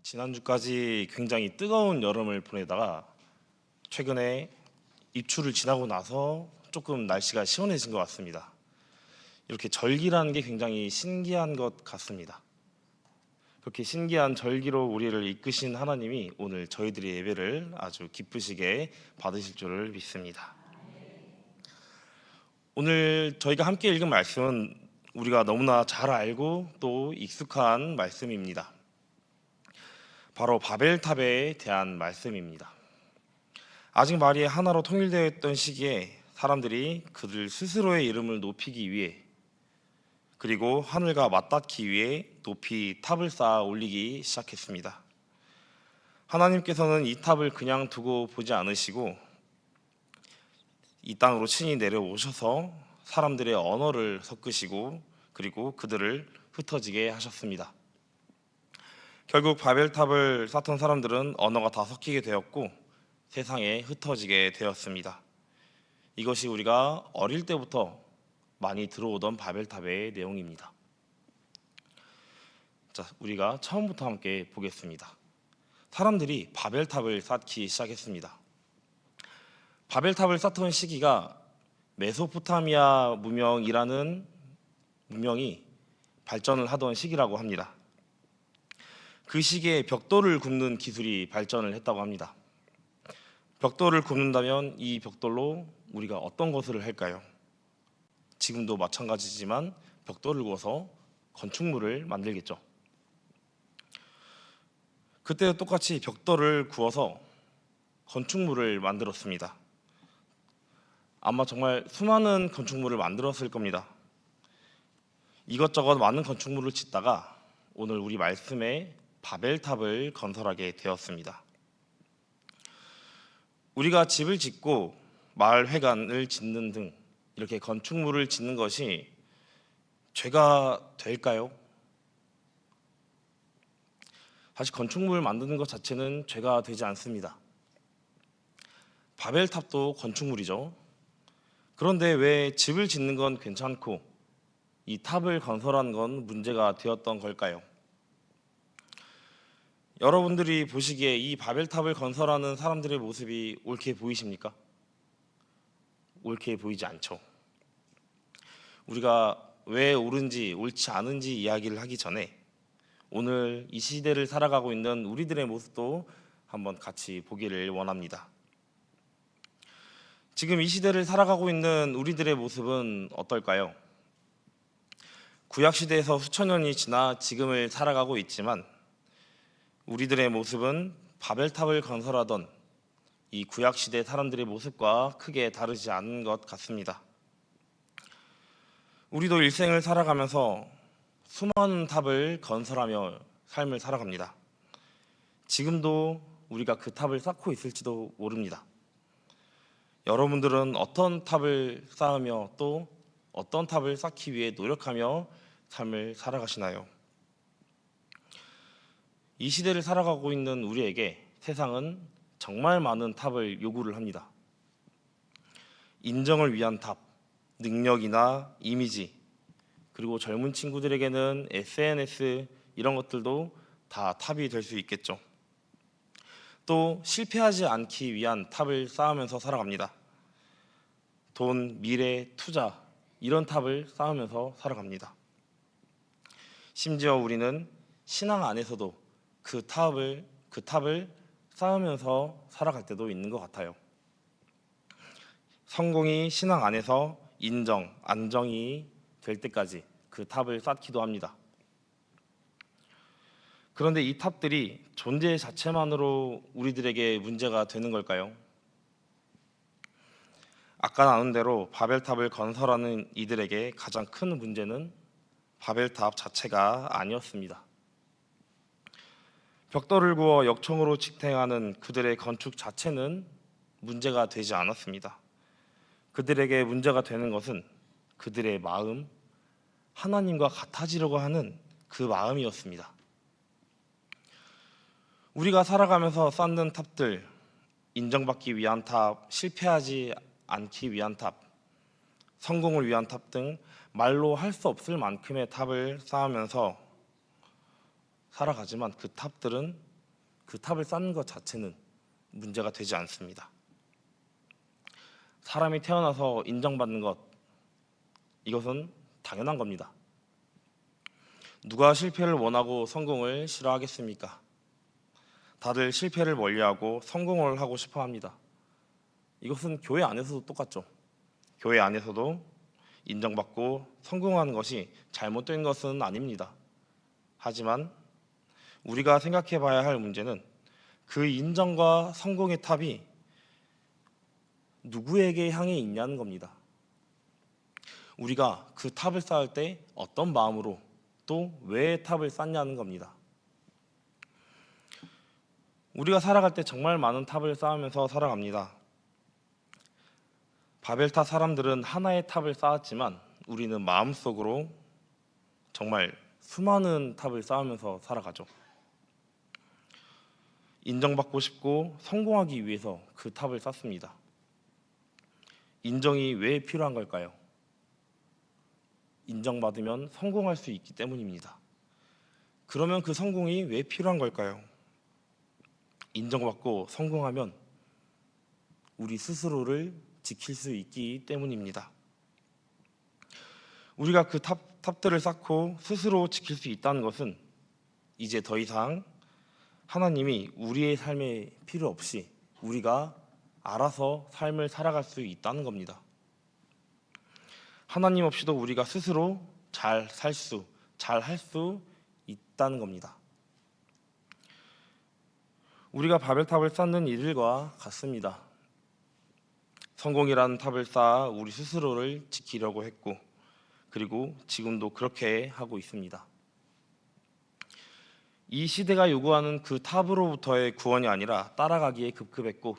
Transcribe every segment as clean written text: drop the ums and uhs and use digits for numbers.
지난주까지 굉장히 뜨거운 여름을 보내다가 최근에 입추를 지나고 나서 조금 날씨가 시원해진 것 같습니다. 이렇게 절기라는 게 굉장히 신기한 것 같습니다. 그렇게 신기한 절기로 우리를 이끄신 하나님이 오늘 저희들의 예배를 아주 기쁘시게 받으실 줄을 믿습니다. 오늘 저희가 함께 읽은 말씀은 우리가 너무나 잘 알고 또 익숙한 말씀입니다. 바로 바벨탑에 대한 말씀입니다. 아직 말이 하나로 통일되어 있던 시기에 사람들이 그들 스스로의 이름을 높이기 위해 그리고 하늘과 맞닿기 위해 높이 탑을 쌓아 올리기 시작했습니다. 하나님께서는 이 탑을 그냥 두고 보지 않으시고 이 땅으로 친히 내려오셔서 사람들의 언어를 섞으시고 그리고 그들을 흩어지게 하셨습니다. 결국 바벨탑을 쌓던 사람들은 언어가 다 섞이게 되었고 세상에 흩어지게 되었습니다. 이것이 우리가 어릴 때부터 많이 들어오던 바벨탑의 내용입니다. 자, 우리가 처음부터 함께 보겠습니다. 사람들이 바벨탑을 쌓기 시작했습니다. 바벨탑을 쌓던 시기가 메소포타미아 문명이라는 문명이 발전을 하던 시기라고 합니다. 그 시기에 벽돌을 굽는 기술이 발전을 했다고 합니다. 벽돌을 굽는다면 이 벽돌로 우리가 어떤 것을 할까요? 지금도 마찬가지지만 벽돌을 구워서 건축물을 만들겠죠. 그때도 똑같이 벽돌을 구워서 건축물을 만들었습니다. 아마 정말 수많은 건축물을 만들었을 겁니다. 이것저것 많은 건축물을 짓다가 오늘 우리 말씀에 바벨탑을 건설하게 되었습니다. 우리가 집을 짓고 마을 회관을 짓는 등 이렇게 건축물을 짓는 것이 죄가 될까요? 사실 건축물을 만드는 것 자체는 죄가 되지 않습니다. 바벨탑도 건축물이죠. 그런데 왜 집을 짓는 건 괜찮고 이 탑을 건설한 건 문제가 되었던 걸까요? 여러분들이 보시기에 이 바벨탑을 건설하는 사람들의 모습이 옳게 보이십니까? 옳게 보이지 않죠. 우리가 왜 옳은지 옳지 않은지 이야기를 하기 전에 오늘 이 시대를 살아가고 있는 우리들의 모습도 한번 같이 보기를 원합니다. 지금 이 시대를 살아가고 있는 우리들의 모습은 어떨까요? 구약시대에서 수천 년이 지나 지금을 살아가고 있지만 우리들의 모습은 바벨탑을 건설하던 이 구약시대 사람들의 모습과 크게 다르지 않은 것 같습니다. 우리도 일생을 살아가면서 수많은 탑을 건설하며 삶을 살아갑니다. 지금도 우리가 그 탑을 쌓고 있을지도 모릅니다. 여러분들은 어떤 탑을 쌓으며 또 어떤 탑을 쌓기 위해 노력하며 삶을 살아가시나요? 이 시대를 살아가고 있는 우리에게 세상은 정말 많은 탑을 요구를 합니다. 인정을 위한 탑, 능력이나 이미지, 그리고 젊은 친구들에게는 SNS 이런 것들도 다 탑이 될 수 있겠죠. 또 실패하지 않기 위한 탑을 쌓으면서 살아갑니다. 돈, 미래, 투자 이런 탑을 쌓으면서 살아갑니다. 심지어 우리는 신앙 안에서도 그 탑을 쌓으면서 살아갈 때도 있는 것 같아요. 성공이 신앙 안에서 인정, 안정이 될 때까지 그 탑을 쌓기도 합니다. 그런데 이 탑들이 존재 자체만으로 우리들에게 문제가 되는 걸까요? 아까 나눈 대로 바벨탑을 건설하는 이들에게 가장 큰 문제는 바벨탑 자체가 아니었습니다. 벽돌을 구워 역청으로 지탱하는 그들의 건축 자체는 문제가 되지 않았습니다. 그들에게 문제가 되는 것은 그들의 마음, 하나님과 같아지려고 하는 그 마음이었습니다. 우리가 살아가면서 쌓는 탑들, 인정받기 위한 탑, 실패하지 않기 위한 탑, 성공을 위한 탑 등 말로 할 수 없을 만큼의 탑을 쌓으면서 살아가지만 그 탑들은 그 탑을 쌓는 것 자체는 문제가 되지 않습니다. 사람이 태어나서 인정받는 것, 이것은 당연한 겁니다. 누가 실패를 원하고 성공을 싫어하겠습니까? 다들 실패를 멀리하고 성공을 하고 싶어 합니다. 이것은 교회 안에서도 똑같죠. 교회 안에서도 인정받고 성공하는 것이 잘못된 것은 아닙니다. 하지만 우리가 생각해 봐야 할 문제는 그 인정과 성공의 탑이 누구에게 향해 있냐는 겁니다. 우리가 그 탑을 쌓을 때 어떤 마음으로 또 왜 탑을 쌓냐는 겁니다. 우리가 살아갈 때 정말 많은 탑을 쌓으면서 살아갑니다. 바벨탑 사람들은 하나의 탑을 쌓았지만 우리는 마음속으로 정말 수많은 탑을 쌓으면서 살아가죠. 인정받고 싶고 성공하기 위해서 그 탑을 쌓습니다. 인정이 왜 필요한 걸까요? 인정받으면 성공할 수 있기 때문입니다. 그러면 그 성공이 왜 필요한 걸까요? 인정받고 성공하면 우리 스스로를 지킬 수 있기 때문입니다. 우리가 그 탑들을 쌓고 스스로 지킬 수 있다는 것은 이제 더 이상 하나님이 우리의 삶에 필요 없이 우리가 알아서 삶을 살아갈 수 있다는 겁니다. 하나님 없이도 우리가 스스로 잘 할 수 있다는 겁니다. 우리가 바벨탑을 쌓는 이들과 같습니다. 성공이라는 탑을 쌓아 우리 스스로를 지키려고 했고, 그리고 지금도 그렇게 하고 있습니다. 이 시대가 요구하는 그 탑으로부터의 구원이 아니라 따라가기에 급급했고,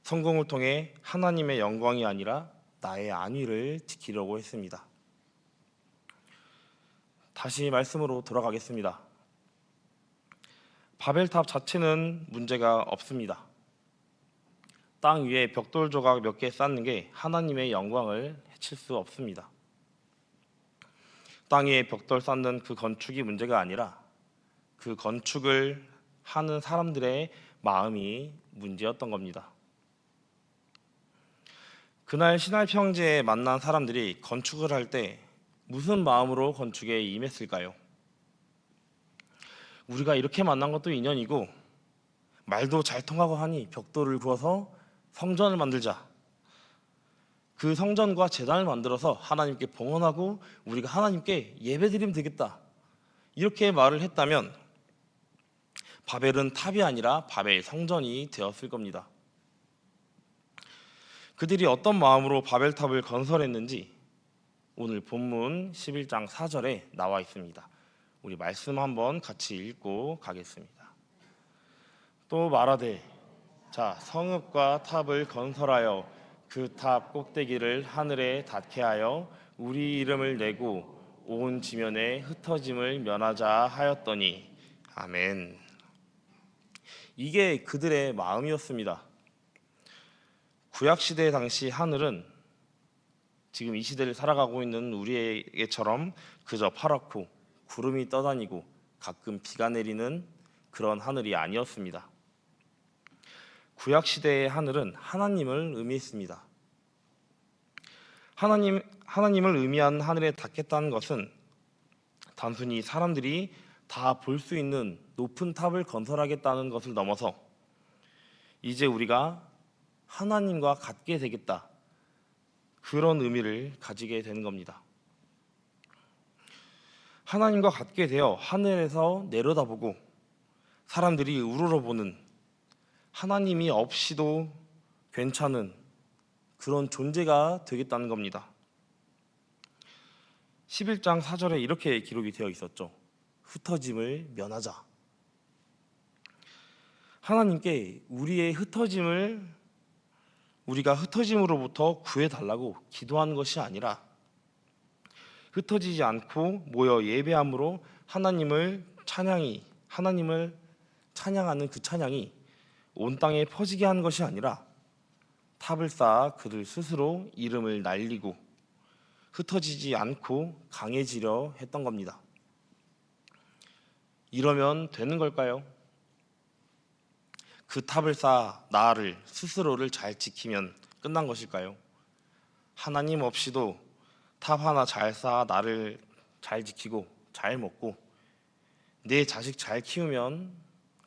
성공을 통해 하나님의 영광이 아니라 나의 안위를 지키려고 했습니다. 다시 말씀으로 돌아가겠습니다. 바벨탑 자체는 문제가 없습니다. 땅 위에 벽돌 조각 몇 개 쌓는 게 하나님의 영광을 해칠 수 없습니다. 땅 위에 벽돌 쌓는 그 건축이 문제가 아니라 그 건축을 하는 사람들의 마음이 문제였던 겁니다. 그날 신할 평지에 만난 사람들이 건축을 할 때 무슨 마음으로 건축에 임했을까요? 우리가 이렇게 만난 것도 인연이고 말도 잘 통하고 하니 벽돌을 구워서 성전을 만들자. 그 성전과 제단을 만들어서 하나님께 봉헌하고 우리가 하나님께 예배드리면 되겠다. 이렇게 말을 했다면 바벨은 탑이 아니라 바벨 성전이 되었을 겁니다. 그들이 어떤 마음으로 바벨탑을 건설했는지 오늘 본문 11장 4절에 나와 있습니다. 우리 말씀 한번 같이 읽고 가겠습니다. 또 말하되 자 성읍과 탑을 건설하여 그 탑 꼭대기를 하늘에 닿게 하여 우리 이름을 내고 온 지면에 흩어짐을 면하자 하였더니 아멘. 이게 그들의 마음이었습니다. 구약시대 당시 하늘은 지금 이 시대를 살아가고 있는 우리에게처럼 그저 파랗고 구름이 떠다니고 가끔 비가 내리는 그런 하늘이 아니었습니다. 구약시대의 하늘은 하나님을 의미했습니다. 하나님을 의미한 하늘에 닿겠다는 것은 단순히 사람들이 다 볼 수 있는 높은 탑을 건설하겠다는 것을 넘어서 이제 우리가 하나님과 같게 되겠다, 그런 의미를 가지게 되는 겁니다. 하나님과 같게 되어 하늘에서 내려다보고 사람들이 우러러보는 하나님이 없이도 괜찮은 그런 존재가 되겠다는 겁니다. 11장 4절에 이렇게 기록이 되어 있었죠. 흩어짐을 면하자. 하나님께 우리가 흩어짐으로부터 구해달라고 기도하는 것이 아니라 흩어지지 않고 모여 예배함으로 하나님을 찬양하는 그 찬양이 온 땅에 퍼지게 하는 것이 아니라 탑을 쌓아 그들 스스로 이름을 날리고 흩어지지 않고 강해지려 했던 겁니다. 이러면 되는 걸까요? 그 탑을 쌓아 나를 스스로를 잘 지키면 끝난 것일까요? 하나님 없이도 탑 하나 잘 쌓아 나를 잘 지키고 잘 먹고 내 자식 잘 키우면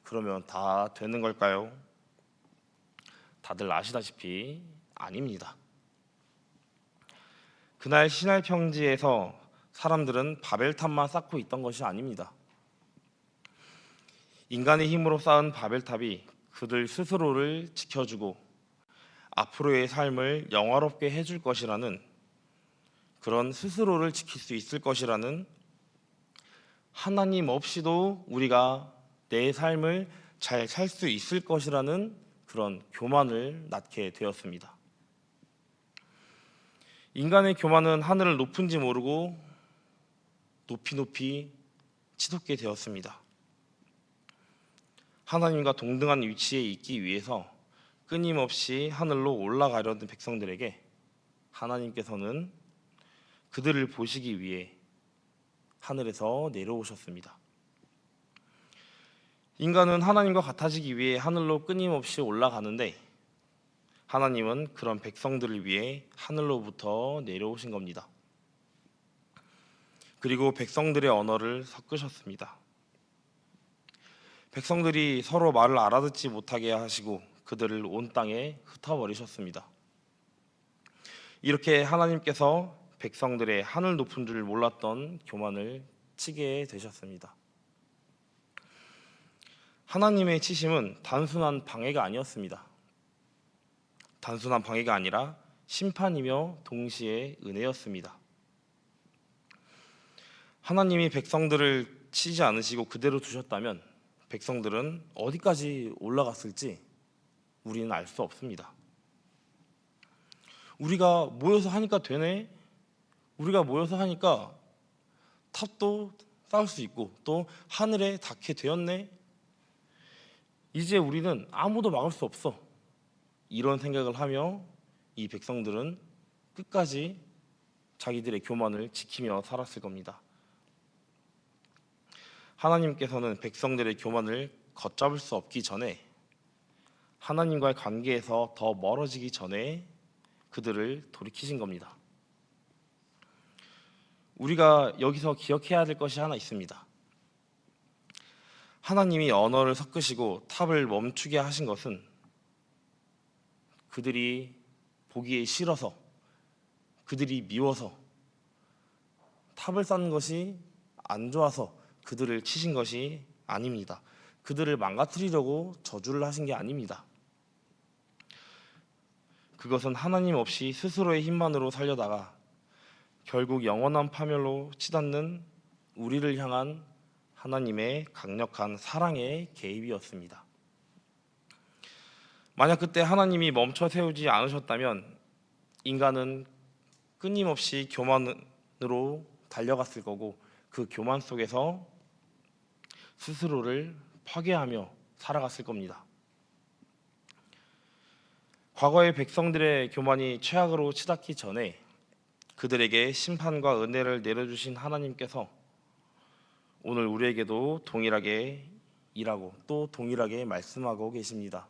그러면 다 되는 걸까요? 다들 아시다시피 아닙니다. 그날 시날 평지에서 사람들은 바벨탑만 쌓고 있던 것이 아닙니다. 인간의 힘으로 쌓은 바벨탑이 그들 스스로를 지켜주고 앞으로의 삶을 영화롭게 해줄 것이라는, 그런 스스로를 지킬 수 있을 것이라는, 하나님 없이도 우리가 내 삶을 잘 살 수 있을 것이라는 그런 교만을 낳게 되었습니다. 인간의 교만은 하늘을 높은지 모르고 높이 치솟게 되었습니다. 하나님과 동등한 위치에 있기 위해서 끊임없이 하늘로 올라가려던 백성들에게 하나님께서는 그들을 보시기 위해 하늘에서 내려오셨습니다. 인간은 하나님과 같아지기 위해 하늘로 끊임없이 올라가는데 하나님은 그런 백성들을 위해 하늘로부터 내려오신 겁니다. 그리고 백성들의 언어를 섞으셨습니다. 백성들이 서로 말을 알아듣지 못하게 하시고 그들을 온 땅에 흩어버리셨습니다. 이렇게 하나님께서 백성들의 하늘 높은 줄 몰랐던 교만을 치게 되셨습니다. 하나님의 치심은 단순한 방해가 아니었습니다. 단순한 방해가 아니라 심판이며 동시에 은혜였습니다. 하나님이 백성들을 치지 않으시고 그대로 두셨다면 백성들은 어디까지 올라갔을지 우리는 알 수 없습니다. 우리가 모여서 하니까 되네, 우리가 모여서 하니까 탑도 쌓을 수 있고 또 하늘에 닿게 되었네, 이제 우리는 아무도 막을 수 없어, 이런 생각을 하며 이 백성들은 끝까지 자기들의 교만을 지키며 살았을 겁니다. 하나님께서는 백성들의 교만을 걷잡을 수 없기 전에, 하나님과의 관계에서 더 멀어지기 전에 그들을 돌이키신 겁니다. 우리가 여기서 기억해야 될 것이 하나 있습니다. 하나님이 언어를 섞으시고 탑을 멈추게 하신 것은 그들이 보기에 싫어서, 그들이 미워서, 탑을 쌓는 것이 안 좋아서 그들을 치신 것이 아닙니다. 그들을 망가뜨리려고 저주를 하신 게 아닙니다. 그것은 하나님 없이 스스로의 힘만으로 살려다가 결국 영원한 파멸로 치닫는 우리를 향한 하나님의 강력한 사랑의 개입이었습니다. 만약 그때 하나님이 멈춰 세우지 않으셨다면 인간은 끊임없이 교만으로 달려갔을 거고 그 교만 속에서 스스로를 파괴하며 살아갔을 겁니다. 과거의 백성들의 교만이 최악으로 치닫기 전에 그들에게 심판과 은혜를 내려주신 하나님께서 오늘 우리에게도 동일하게 일하고 또 동일하게 말씀하고 계십니다.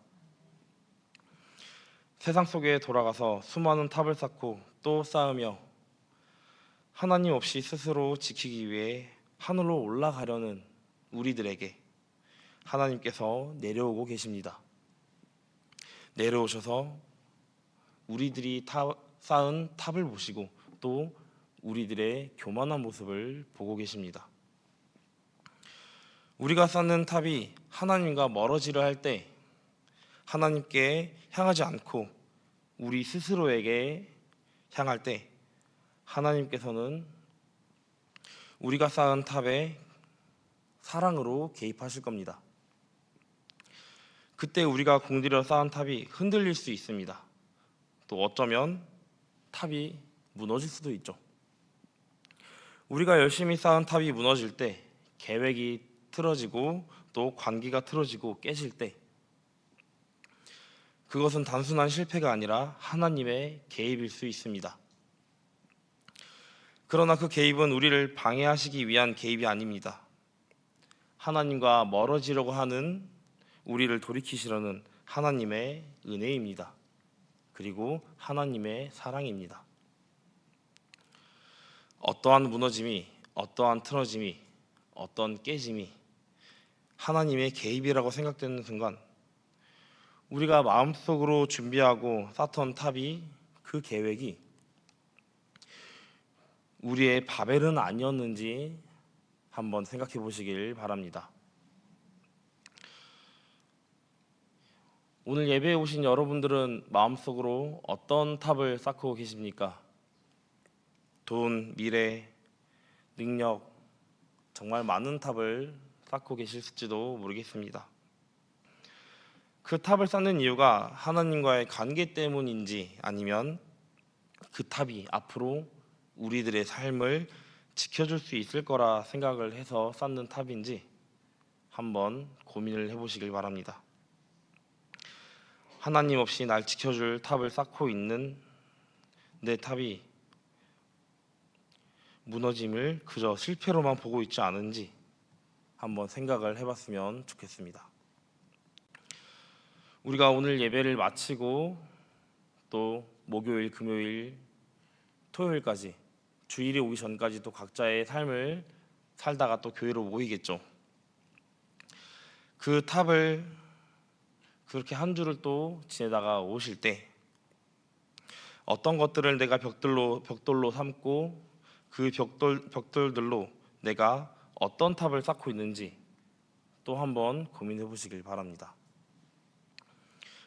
세상 속에 돌아가서 수많은 탑을 쌓고 또 쌓으며 하나님 없이 스스로 지키기 위해 하늘로 올라가려는 우리들에게 하나님께서 내려오고 계십니다. 내려오셔서 우리들이 쌓은 탑을 보시고 또 우리들의 교만한 모습을 보고 계십니다. 우리가 쌓는 탑이 하나님과 멀어지려 할 때 하나님께 향하지 않고 우리 스스로에게 향할 때 하나님께서는 우리가 쌓은 탑에 사랑으로 개입하실 겁니다. 그때 우리가 공들여 쌓은 탑이 흔들릴 수 있습니다. 또 어쩌면 탑이 무너질 수도 있죠. 우리가 열심히 쌓은 탑이 무너질 때, 계획이 틀어지고 또 관계가 틀어지고 깨질 때 그것은 단순한 실패가 아니라 하나님의 개입일 수 있습니다. 그러나 그 개입은 우리를 방해하시기 위한 개입이 아닙니다. 하나님과 멀어지려고 하는 우리를 돌이키시려는 하나님의 은혜입니다. 그리고 하나님의 사랑입니다. 어떠한 무너짐이, 어떠한 틀어짐이, 어떤 깨짐이 하나님의 개입이라고 생각되는 순간 우리가 마음속으로 준비하고 쌓던 탑이, 그 계획이 우리의 바벨은 아니었는지 한번 생각해 보시길 바랍니다. 오늘 예배에 오신 여러분들은 마음속으로 어떤 탑을 쌓고 계십니까? 돈, 미래, 능력, 정말 많은 탑을 쌓고 계실지도 모르겠습니다. 그 탑을 쌓는 이유가 하나님과의 관계 때문인지, 아니면 그 탑이 앞으로 우리들의 삶을 지켜줄 수 있을 거라 생각을 해서 쌓는 탑인지 한번 고민을 해보시길 바랍니다. 하나님 없이 날 지켜줄 탑을 쌓고 있는 내 탑이 무너짐을 그저 실패로만 보고 있지 않은지 한번 생각을 해봤으면 좋겠습니다. 우리가 오늘 예배를 마치고 또 목요일, 금요일, 토요일까지, 주일이 오기 전까지 또 각자의 삶을 살다가 또 교회로 모이겠죠. 그 탑을 그렇게 한 주를 또 지내다가 오실 때 어떤 것들을 내가 벽돌로 삼고 그 벽돌들로 내가 어떤 탑을 쌓고 있는지 또 한번 고민해 보시길 바랍니다.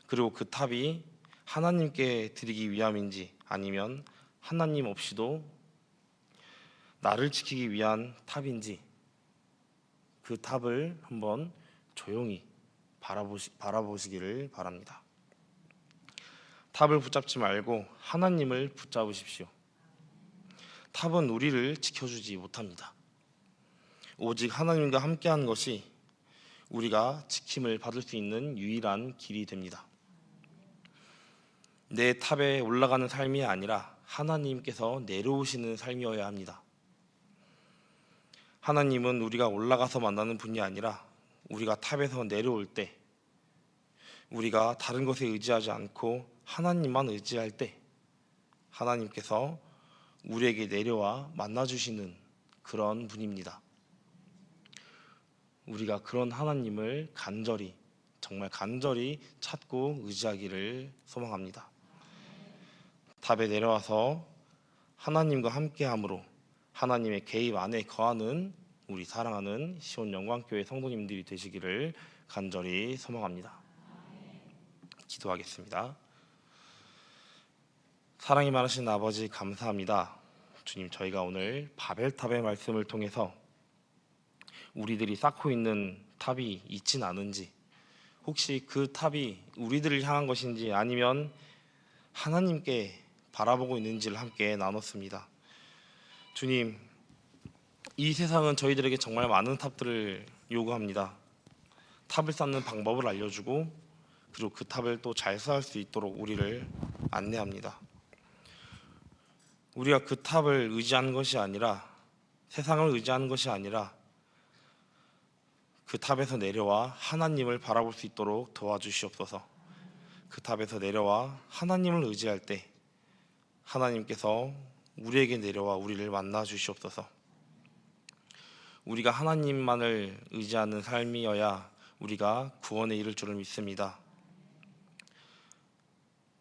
그리고 그 탑이 하나님께 드리기 위함인지, 아니면 하나님 없이도 나를 지키기 위한 탑인지, 그 탑을 한번 조용히 바라보시기를 바랍니다. 탑을 붙잡지 말고 하나님을 붙잡으십시오. 탑은 우리를 지켜주지 못합니다. 오직 하나님과 함께한 것이 우리가 지킴을 받을 수 있는 유일한 길이 됩니다. 내 탑에 올라가는 삶이 아니라 하나님께서 내려오시는 삶이어야 합니다. 하나님은 우리가 올라가서 만나는 분이 아니라 우리가 탑에서 내려올 때, 우리가 다른 것에 의지하지 않고 하나님만 의지할 때 하나님께서 우리에게 내려와 만나주시는 그런 분입니다. 우리가 그런 하나님을 정말 간절히 찾고 의지하기를 소망합니다. 탑에 내려와서 하나님과 함께함으로 하나님의 개입 안에 거하는 우리 사랑하는 시온 영광교회 성도님들이 되시기를 간절히 소망합니다. 기도하겠습니다. 사랑이 많으신 아버지, 감사합니다. 주님, 저희가 오늘 바벨탑의 말씀을 통해서 우리들이 쌓고 있는 탑이 있진 않은지, 혹시 그 탑이 우리들을 향한 것인지 아니면 하나님께 바라보고 있는지를 함께 나눴습니다. 주님, 이 세상은 저희들에게 정말 많은 탑들을 요구합니다. 탑을 쌓는 방법을 알려주고, 그리고 그 탑을 또 잘 쌓을 수 있도록 우리를 안내합니다. 우리가 그 탑을 의지하는 것이 아니라, 세상을 의지하는 것이 아니라 그 탑에서 내려와 하나님을 바라볼 수 있도록 도와주시옵소서. 그 탑에서 내려와 하나님을 의지할 때 하나님께서 우리에게 내려와 우리를 만나 주시옵소서. 우리가 하나님만을 의지하는 삶이어야 우리가 구원에 이를 줄을 믿습니다.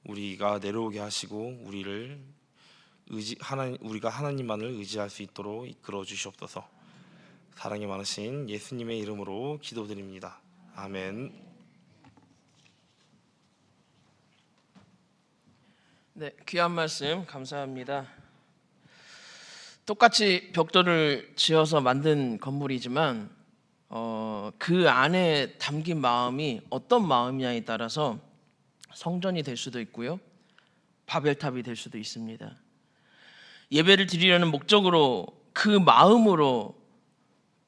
우리가 내려오게 하시고 우리가 하나님만을 의지할 수 있도록 이끌어 주시옵소서. 사랑이 많으신 예수님의 이름으로 기도드립니다. 아멘. 네, 귀한 말씀 감사합니다. 똑같이 벽돌을 지어서 만든 건물이지만 그 안에 담긴 마음이 어떤 마음이냐에 따라서 성전이 될 수도 있고요, 바벨탑이 될 수도 있습니다. 예배를 드리려는 목적으로, 그 마음으로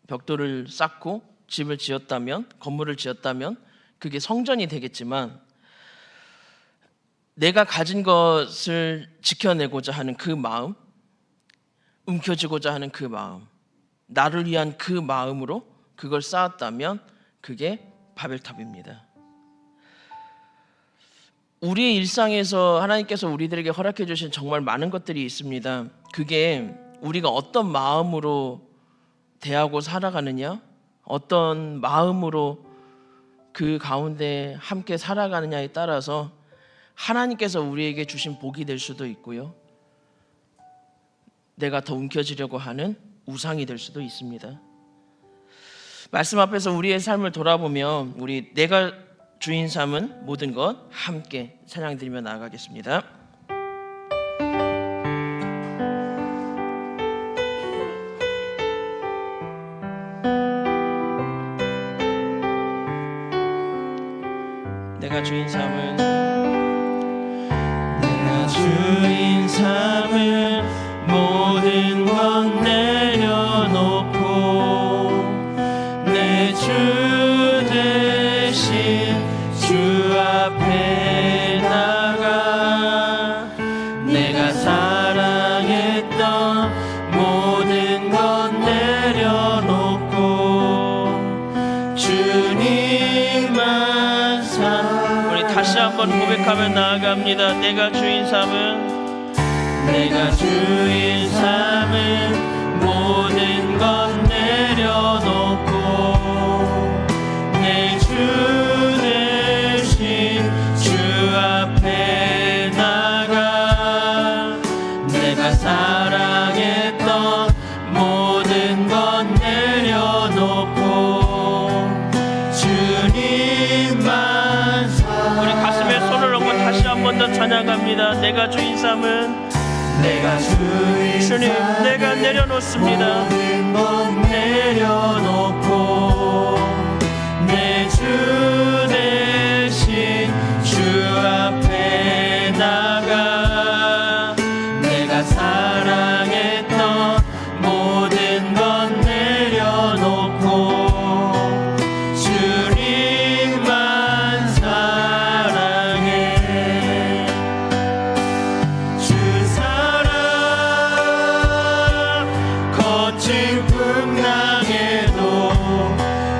벽돌을 쌓고 집을 지었다면, 건물을 지었다면 그게 성전이 되겠지만, 내가 가진 것을 지켜내고자 하는 그 마음, 움켜쥐고자 하는 그 마음, 나를 위한 그 마음으로 그걸 쌓았다면 그게 바벨탑입니다. 우리의 일상에서 하나님께서 우리들에게 허락해 주신 정말 많은 것들이 있습니다. 그게 우리가 어떤 마음으로 대하고 살아가느냐, 어떤 마음으로 그 가운데 함께 살아가느냐에 따라서 하나님께서 우리에게 주신 복이 될 수도 있고요, 내가 더 움켜쥐려고 하는 우상이 될 수도 있습니다. 말씀 앞에서 우리의 삶을 돌아보며 우리 내가 주인 삼은 모든 것 함께 찬양 드리며 나아가겠습니다. 내가 주인 삼은 모든 것 내려놓고 내 주 대신 주 앞에 나가 내가 사랑했던 모든 것 내려놓고 주님만 우리 다시 한번 고백하며 나아갑니다. 내가 주인 삼은 모든 것 내려놓고 내 주 대신 주 앞에 나가 내가 사랑했던 모든 것 내려놓고 주님만 우리 가슴에 손을 얹고 다시 한 번 더 찬양합니다. 내가 주인 삼은 주님, 내가 내려놓습니다. 모든 것 내려놓고 내 주 대신 주 앞에 나가 내가 사랑했던 모든 것 내려놓고 주님만 사랑해. 주 거친 풍랑에도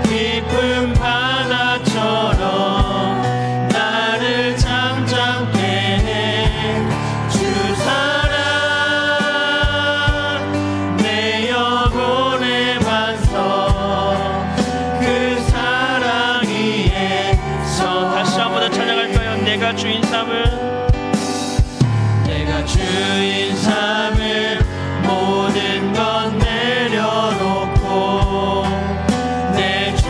깊은 바다처럼 나를 잠잠케 해. 주 사랑 내 영혼의 반석 그 사랑 위에서 다시 한 번 더 찬양할까요? 내가 주인 삼은 모든 것 내려놓고 내 주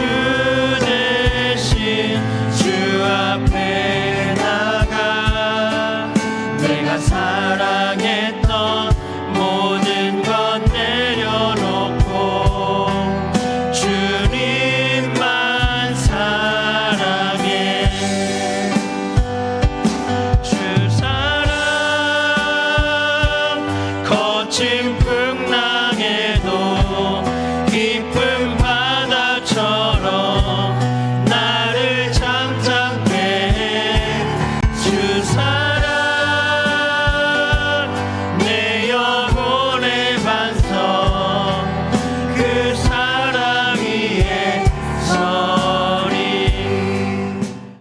대신 주 앞에 나가 내가 사랑했던 모든 것 내려놓고 주님만 사랑해. 주 사랑 거친